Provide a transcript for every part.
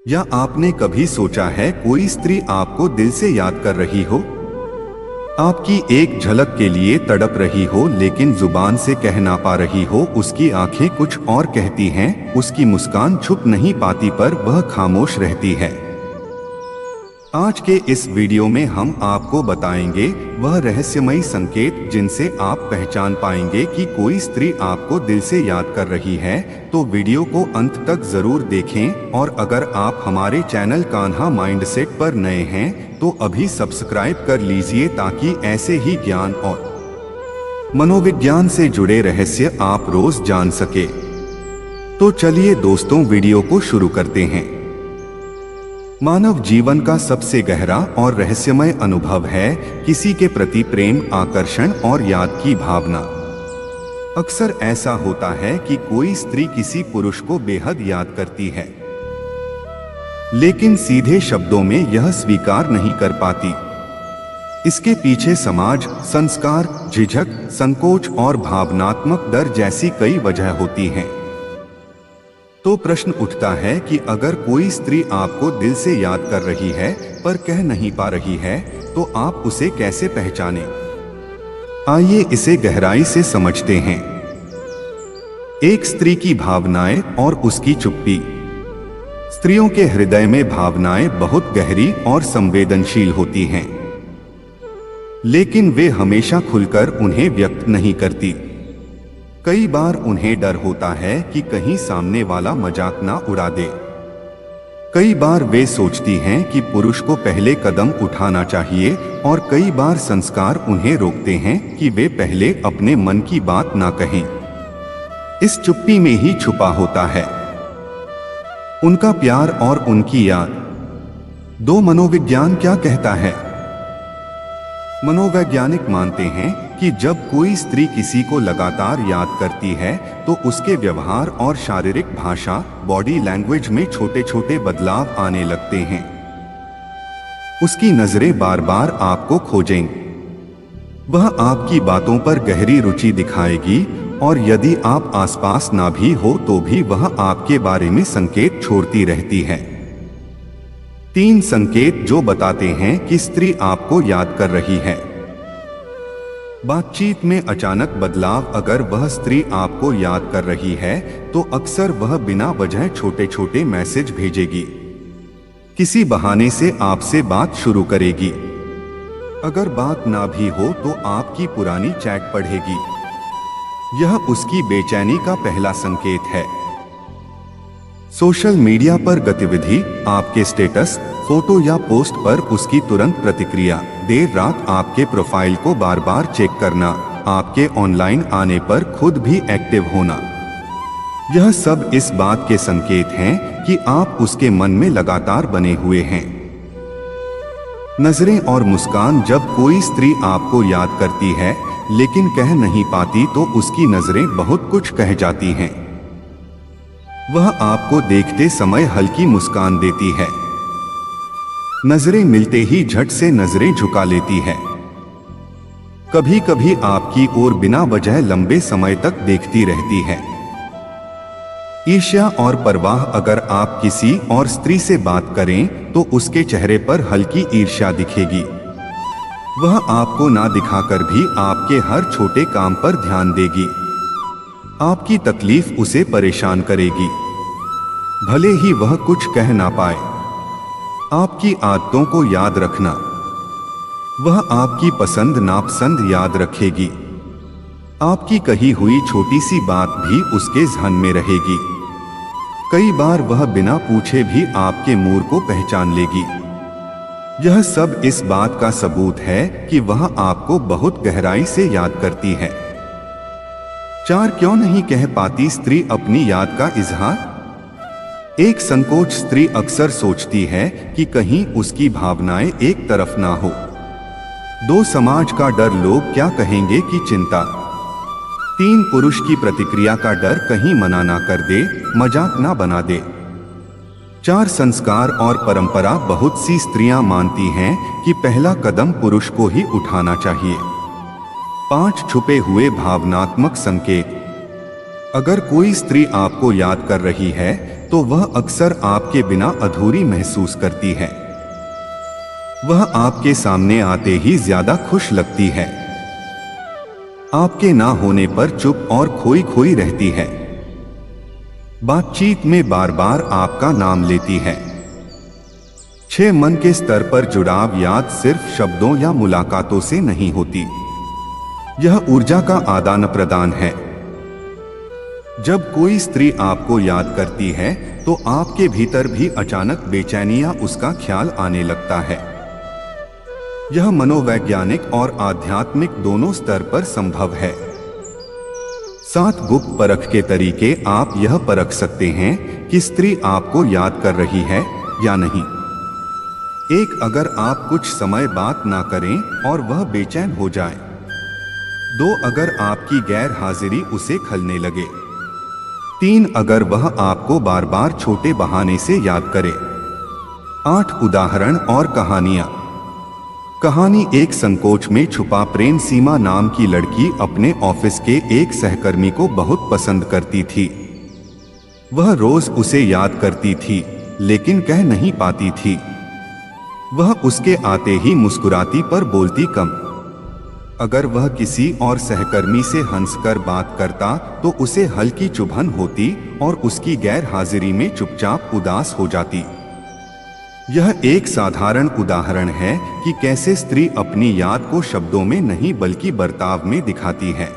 या आपने कभी सोचा है कोई स्त्री आपको दिल से याद कर रही हो, आपकी एक झलक के लिए तड़प रही हो लेकिन जुबान से कह ना पा रही हो। उसकी आंखें कुछ और कहती हैं, उसकी मुस्कान छुप नहीं पाती पर वह खामोश रहती है। आज के इस वीडियो में हम आपको बताएंगे वह रहस्यमयी संकेत जिनसे आप पहचान पाएंगे कि कोई स्त्री आपको दिल से याद कर रही है। तो वीडियो को अंत तक जरूर देखें और अगर आप हमारे चैनल कान्हा माइंडसेट पर नए हैं तो अभी सब्सक्राइब कर लीजिए ताकि ऐसे ही ज्ञान और मनोविज्ञान से जुड़े रहस्य आप रोज जान सके। तो चलिए दोस्तों वीडियो को शुरू करते हैं। मानव जीवन का सबसे गहरा और रहस्यमय अनुभव है किसी के प्रति प्रेम, आकर्षण और याद की भावना। अक्सर ऐसा होता है कि कोई स्त्री किसी पुरुष को बेहद याद करती है, लेकिन सीधे शब्दों में यह स्वीकार नहीं कर पाती। इसके पीछे समाज, संस्कार, झिझक, संकोच और भावनात्मक डर जैसी कई वजह होती हैं। तो प्रश्न उठता है कि अगर कोई स्त्री आपको दिल से याद कर रही है पर कह नहीं पा रही है तो आप उसे कैसे पहचानें? आइए इसे गहराई से समझते हैं। एक स्त्री की भावनाएं और उसकी चुप्पी। स्त्रियों के हृदय में भावनाएं बहुत गहरी और संवेदनशील होती हैं, लेकिन वे हमेशा खुलकर उन्हें व्यक्त नहीं करती। कई बार उन्हें डर होता है कि कहीं सामने वाला मजाक ना उड़ा दे। कई बार वे सोचती हैं कि पुरुष को पहले कदम उठाना चाहिए और कई बार संस्कार उन्हें रोकते हैं कि वे पहले अपने मन की बात ना कहें। इस चुप्पी में ही छुपा होता है उनका प्यार और उनकी याद। दो मनोविज्ञान क्या कहता है? मनोवैज्ञानिक मानते हैं कि जब कोई स्त्री किसी को लगातार याद करती है तो उसके व्यवहार और शारीरिक भाषा, बॉडी लैंग्वेज में छोटे छोटे बदलाव आने लगते हैं। उसकी नजरें बार बार आपको खोजेंगी, वह आपकी बातों पर गहरी रुचि दिखाएगी और यदि आप आसपास ना भी हो तो भी वह आपके बारे में संकेत छोड़ती रहती है। 3 संकेत जो बताते हैं कि स्त्री आपको याद कर रही है। बातचीत में अचानक बदलाव। अगर वह स्त्री आपको याद कर रही है तो अक्सर वह बिना वजह छोटे छोटे मैसेज भेजेगी, किसी बहाने से आपसे बात शुरू करेगी। अगर बात ना भी हो तो आपकी पुरानी चैट पढ़ेगी। यह उसकी बेचैनी का पहला संकेत है। सोशल मीडिया पर गतिविधि, आपके स्टेटस, फोटो या पोस्ट पर उसकी तुरंत प्रतिक्रिया। देर रात आपके प्रोफाइल को बार बार चेक करना, आपके ऑनलाइन आने पर खुद भी एक्टिव होना, यह सब इस बात के संकेत हैं कि आप उसके मन में लगातार बने हुए हैं। नजरें और मुस्कान। जब कोई स्त्री आपको याद करती है लेकिन कह नहीं पाती तो उसकी नजरें बहुत कुछ कह जाती हैं। वह आपको देखते समय हल्की मुस्कान देती है, नजरें मिलते ही झट से नजरें झुका लेती है। कभी कभी आपकी ओर बिना वजह लंबे समय तक देखती रहती है। ईर्ष्या और परवाह। अगर आप किसी और स्त्री से बात करें तो उसके चेहरे पर हल्की ईर्ष्या दिखेगी। वह आपको ना दिखाकर भी आपके हर छोटे काम पर ध्यान देगी। आपकी तकलीफ उसे परेशान करेगी, भले ही वह कुछ कह ना पाए। आपकी आदतों को याद रखना। वह आपकी पसंद नापसंद याद रखेगी। आपकी कही हुई छोटी सी बात भी उसके ज़हन में रहेगी। कई बार वह बिना पूछे भी आपके मूड को पहचान लेगी। यह सब इस बात का सबूत है कि वह आपको बहुत गहराई से याद करती है। 4 क्यों नहीं कह पाती स्त्री अपनी याद का इजहार? एक संकोच। स्त्री अक्सर सोचती है कि कहीं उसकी भावनाएं एक तरफ ना हो। 2 समाज का डर, लोग क्या कहेंगे की चिंता। 3 पुरुष की प्रतिक्रिया का डर, कहीं मना ना कर दे, मजाक ना बना दे। 4 संस्कार और परंपरा। बहुत सी स्त्रियां मानती हैं कि पहला कदम पुरुष को ही उठाना चाहिए। 5 छुपे हुए भावनात्मक संकेत। अगर कोई स्त्री आपको याद कर रही है तो वह अक्सर आपके बिना अधूरी महसूस करती है। वह आपके सामने आते ही ज्यादा खुश लगती है। आपके ना होने पर चुप और खोई खोई रहती है। बातचीत में बार बार आपका नाम लेती है। 6 मन के स्तर पर जुड़ाव याद सिर्फ शब्दों या मुलाकातों से नहीं होती। यह ऊर्जा का आदान प्रदान है। जब कोई स्त्री आपको याद करती है तो आपके भीतर भी अचानक बेचैनी या उसका ख्याल आने लगता है। यह मनोवैज्ञानिक और आध्यात्मिक दोनों स्तर पर संभव है। 7 गुप्त परख के तरीके आप यह परख सकते हैं कि स्त्री आपको याद कर रही है या नहीं। 1. अगर आप कुछ समय बात ना करें और वह बेचैन हो जाए। 2. अगर आपकी गैर हाजिरी उसे खलने लगे। 3. अगर वह आपको बार बार छोटे बहाने से याद करे। 8. उदाहरण और कहानियां। कहानी। एक संकोच में छुपा प्रेम। सीमा नाम की लड़की अपने ऑफिस के एक सहकर्मी को बहुत पसंद करती थी। वह रोज उसे याद करती थी लेकिन कह नहीं पाती थी। वह उसके आते ही मुस्कुराती पर बोलती कम। अगर वह किसी और सहकर्मी से हंसकर बात करता तो उसे हल्की चुभन होती और उसकी गैर हाजिरी में चुपचाप उदास हो जाती। यह एक साधारण उदाहरण है कि कैसे स्त्री अपनी याद को शब्दों में नहीं बल्कि बर्ताव में दिखाती है।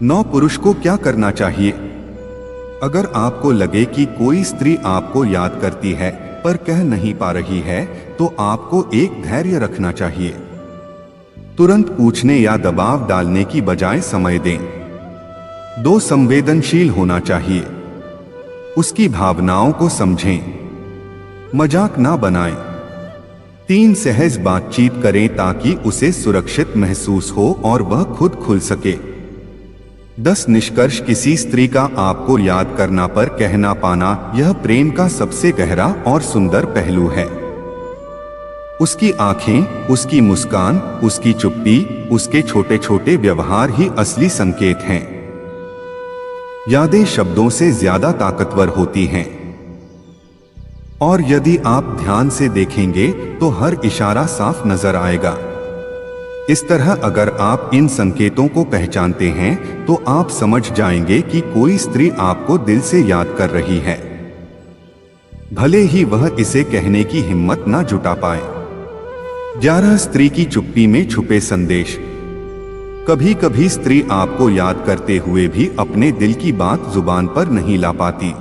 9. पुरुष को क्या करना चाहिए। अगर आपको लगे कि कोई स्त्री आपको याद करती है पर कह नहीं पा रही है तो आपको एक धैर्य रखना चाहिए। तुरंत पूछने या दबाव डालने की बजाय समय दें। 2. संवेदनशील होना चाहिए। उसकी भावनाओं को समझें, मजाक ना बनाएं। 3. सहज बातचीत करें ताकि उसे सुरक्षित महसूस हो और वह खुद खुल सके। 10. निष्कर्ष। किसी स्त्री का आपको याद करना पर कहना पाना यह प्रेम का सबसे गहरा और सुंदर पहलू है। उसकी आंखें, उसकी मुस्कान, उसकी चुप्पी, उसके छोटे छोटे व्यवहार ही असली संकेत हैं। यादें शब्दों से ज्यादा ताकतवर होती हैं और यदि आप ध्यान से देखेंगे तो हर इशारा साफ नजर आएगा। इस तरह अगर आप इन संकेतों को पहचानते हैं तो आप समझ जाएंगे कि कोई स्त्री आपको दिल से याद कर रही है, भले ही वह इसे कहने की हिम्मत ना जुटा पाए। 11. स्त्री की चुप्पी में छुपे संदेश। कभी कभी स्त्री आपको याद करते हुए भी अपने दिल की बात जुबान पर नहीं ला पाती,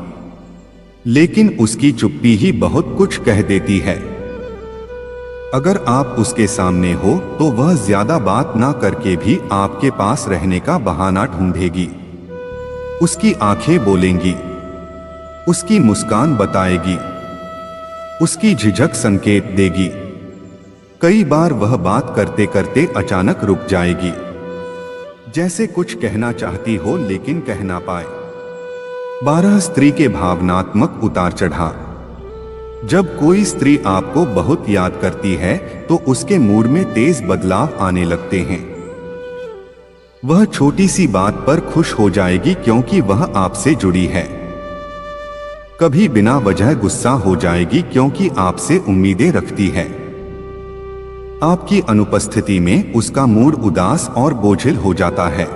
लेकिन उसकी चुप्पी ही बहुत कुछ कह देती है। अगर आप उसके सामने हो तो वह ज्यादा बात ना करके भी आपके पास रहने का बहाना ढूंढेगी। उसकी आंखें बोलेंगी, उसकी मुस्कान बताएगी, उसकी झिझक संकेत देगी। कई बार वह बात करते करते अचानक रुक जाएगी, जैसे कुछ कहना चाहती हो लेकिन कह ना पाए। 12. स्त्री के भावनात्मक उतार चढ़ाव। जब कोई स्त्री आपको बहुत याद करती है तो उसके मूड में तेज बदलाव आने लगते हैं। वह छोटी सी बात पर खुश हो जाएगी क्योंकि वह आपसे जुड़ी है। कभी बिना वजह गुस्सा हो जाएगी क्योंकि आपसे उम्मीदें रखती है। आपकी अनुपस्थिति में उसका मूड उदास और बोझिल हो जाता है।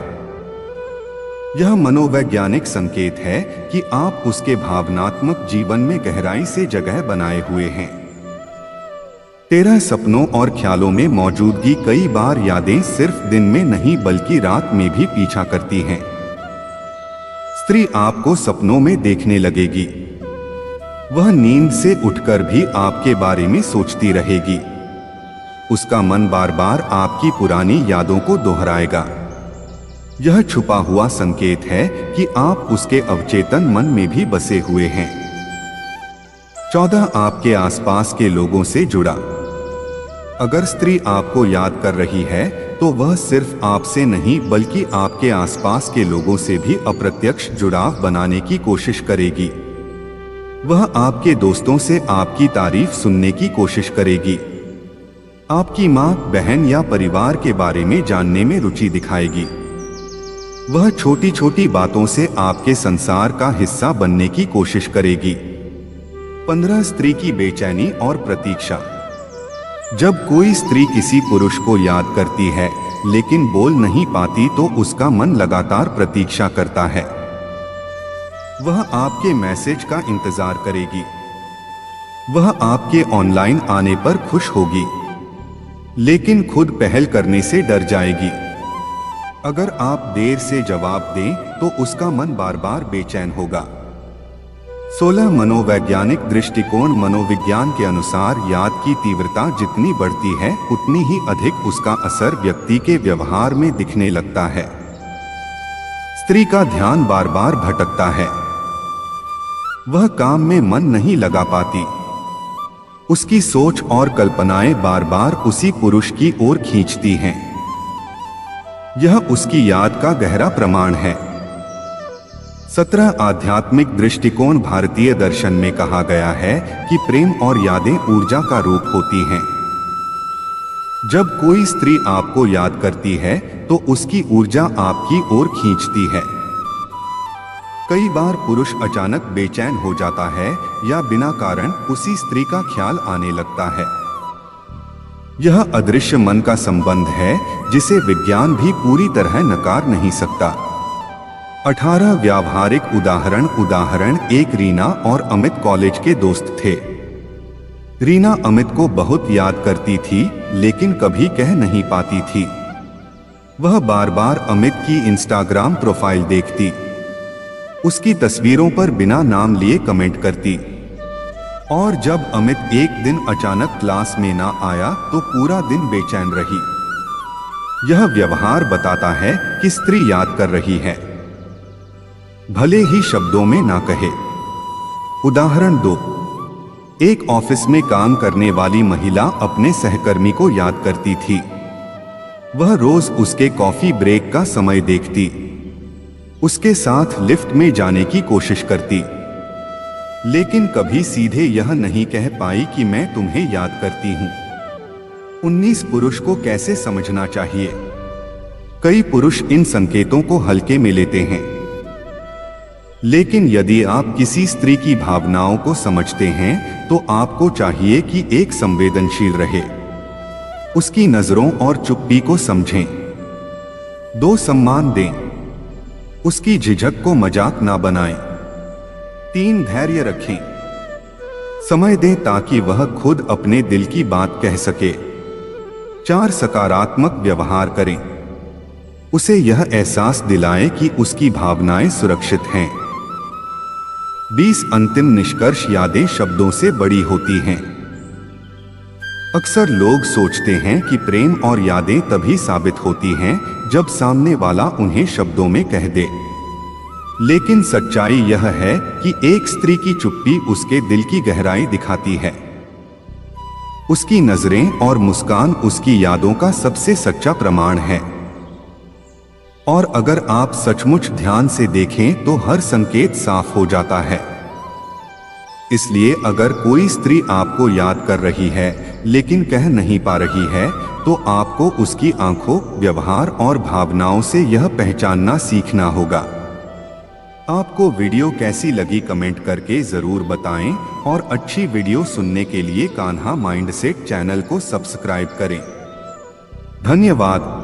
यह मनोवैज्ञानिक संकेत है कि आप उसके भावनात्मक जीवन में गहराई से जगह बनाए हुए हैं। 13. सपनों और ख्यालों में मौजूदगी। कई बार यादें सिर्फ दिन में नहीं बल्कि रात में भी पीछा करती हैं। स्त्री आपको सपनों में देखने लगेगी। वह नींद से उठकर भी आपके बारे में सोचती रहेगी। उसका मन बार बार आपकी पुरानी यादों को दोहराएगा। यह छुपा हुआ संकेत है कि आप उसके अवचेतन मन में भी बसे हुए हैं। 14. आपके आसपास के लोगों से जुड़ा। अगर स्त्री आपको याद कर रही है तो वह सिर्फ आपसे नहीं बल्कि आपके आसपास के लोगों से भी अप्रत्यक्ष जुड़ाव बनाने की कोशिश करेगी। वह आपके दोस्तों से आपकी तारीफ सुनने की कोशिश करेगी। आपकी माँ, बहन या परिवार के बारे में जानने में रुचि दिखाएगी। वह छोटी छोटी बातों से आपके संसार का हिस्सा बनने की कोशिश करेगी। 15 स्त्री की बेचैनी और प्रतीक्षा। जब कोई स्त्री किसी पुरुष को याद करती है लेकिन बोल नहीं पाती तो उसका मन लगातार प्रतीक्षा करता है। वह आपके मैसेज का इंतजार करेगी। वह आपके ऑनलाइन आने पर खुश होगी, लेकिन खुद पहल करने से डर जाएगी। अगर आप देर से जवाब दें तो उसका मन बार बार बेचैन होगा। 16 मनोवैज्ञानिक दृष्टिकोण। मनोविज्ञान के अनुसार याद की तीव्रता जितनी बढ़ती है उतनी ही अधिक उसका असर व्यक्ति के व्यवहार में दिखने लगता है। स्त्री का ध्यान बार बार भटकता है। वह काम में मन नहीं लगा पाती। उसकी सोच और कल्पनाएं बार बार उसी पुरुष की ओर खींचती हैं। यह उसकी याद का गहरा प्रमाण है। 17 आध्यात्मिक दृष्टिकोण। भारतीय दर्शन में कहा गया है कि प्रेम और यादें ऊर्जा का रूप होती हैं। जब कोई स्त्री आपको याद करती है तो उसकी ऊर्जा आपकी ओर खींचती है। कई बार पुरुष अचानक बेचैन हो जाता है या बिना कारण उसी स्त्री का ख्याल आने लगता है। यह अदृश्य मन का संबंध है जिसे विज्ञान भी पूरी तरह नकार नहीं सकता। 18 व्यावहारिक उदाहरण। एक रीना और अमित कॉलेज के दोस्त थे। रीना अमित को बहुत याद करती थी लेकिन कभी कह नहीं पाती थी। वह बार बार अमित की इंस्टाग्राम प्रोफाइल देखती, उसकी तस्वीरों पर बिना नाम लिए कमेंट करती, और जब अमित एक दिन अचानक क्लास में ना आया तो पूरा दिन बेचैन रही। यह व्यवहार बताता है कि स्त्री याद कर रही है, भले ही शब्दों में ना कहे। उदाहरण 2। एक ऑफिस में काम करने वाली महिला अपने सहकर्मी को याद करती थी। वह रोज उसके कॉफी ब्रेक का समय देखती, उसके साथ लिफ्ट में जाने की कोशिश करती, लेकिन कभी सीधे यह नहीं कह पाई कि मैं तुम्हें याद करती हूं। 19 पुरुष को कैसे समझना चाहिए। कई पुरुष इन संकेतों को हल्के में लेते हैं, लेकिन यदि आप किसी स्त्री की भावनाओं को समझते हैं तो आपको चाहिए कि एक संवेदनशील रहे, उसकी नजरों और चुप्पी को समझें। 2 सम्मान दें, उसकी झिझक को मजाक ना बनाएं। 3 धैर्य रखें, समय दें ताकि वह खुद अपने दिल की बात कह सके। 4 सकारात्मक व्यवहार करें, उसे यह एहसास दिलाएं कि उसकी भावनाएं सुरक्षित हैं। 20 अंतिम निष्कर्ष। यादें शब्दों से बड़ी होती हैं। अक्सर लोग सोचते हैं कि प्रेम और यादें तभी साबित होती हैं जब सामने वाला उन्हें शब्दों में कह दे, लेकिन सच्चाई यह है कि एक स्त्री की चुप्पी उसके दिल की गहराई दिखाती है। उसकी नजरें और मुस्कान उसकी यादों का सबसे सच्चा प्रमाण है। और अगर आप सचमुच ध्यान से देखें तो हर संकेत साफ हो जाता है। इसलिए अगर कोई स्त्री आपको याद कर रही है लेकिन कह नहीं पा रही है तो आपको उसकी आंखों, व्यवहार और भावनाओं से यह पहचानना सीखना होगा। आपको वीडियो कैसी लगी कमेंट करके जरूर बताएं और अच्छी वीडियो सुनने के लिए कान्हा माइंडसेट चैनल को सब्सक्राइब करें। धन्यवाद।